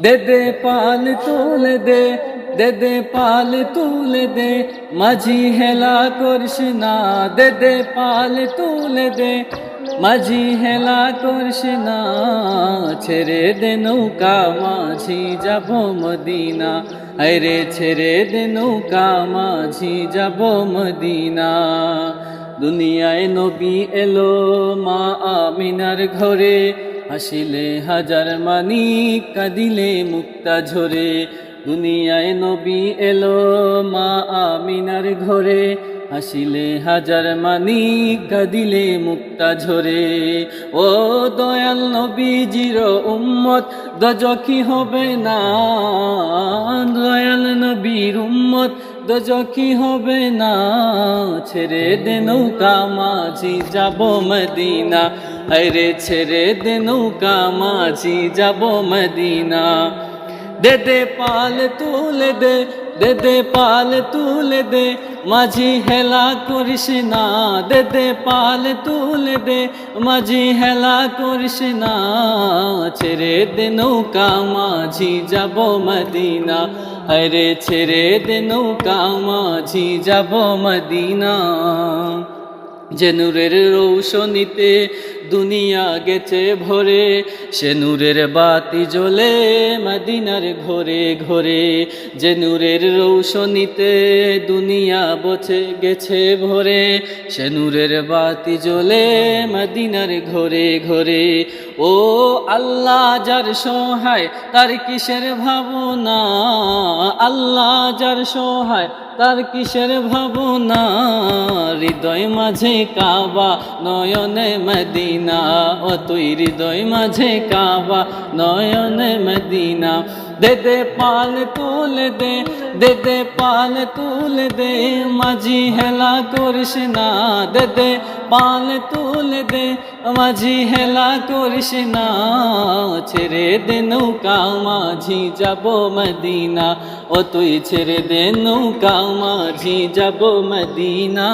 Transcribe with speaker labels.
Speaker 1: দে দে পাল তুলে দে, দে দে পাল তুলে দে, মাঝি হেলা করিস না। দে দে পাল তুলে দে, মাঝি হেলা করিস না। ছেড়ে দে নৌকা মাঝি যাব মদিনা, আরে ছেড়ে দে নৌকা মাঝি যাব মদিনা। দুনিয়ায় নবী এলো মা আমিনার ঘরে, হাসিলে হাজার মানিক কাঁদিলে মুক্তা ঝরে। দুনিয়ায় নবী এলো মা আমিনার ঘরে, হাসিলে হাজার মানিক কাঁদিলে মুক্তা ঝরে। ও দয়াল নবীজির উম্মত দোজখী হবে না, দয়াল নবীর উম্মত দোজখী হবে না। ছেড়ে দে নৌকা মাঝি যাব মদিনা, আরে ছেড়ে দে নৌকা মাঝি যাব মদিনা। দে দে পাল তুলে দে, দে দে পাল তুলে দে, মাঝি হেলা করিস না। দে দে পাল তুলে দে, মাঝি হেলা করিস না। ছেড়ে দে নৌকা মাঝি যাব মদিনা, আরে ছেড়ে দে নৌকা মাঝি যাব মদিনা। যে নূরের রৌশনীতে দুনিয়া গেছে ভরে, সে নূরের বাতি জ্বলে মদিনার ঘরে ঘরে। যে নূরের রৌশনীতে দুনিয়া বছে গেছে ভরে, সে নূরের বাতি জ্বলে মদিনার ঘরে ঘরে। ও আল্লাহ যার সহায় তার কিসের ভাবনা, আল্লাহ যার সহায় তার কিসের ভাবনা। হৃদয় মাঝে কাবা নয়নে মদিনা, ও তুই হৃদয় মাঝে কাবা নয়নে মদিনা। দে দে পাল তুলে দে, দে দে পাল তুলে দে, মাঝি হেলা করিস না। দে দে পাল তুলে দে, মাঝি হেলা করিস না। ছেড়ে দে নৌকা মাঝি যাব মদিনা, ও তুই ছেড়ে দে নৌকা মাঝি যাব মদিনা।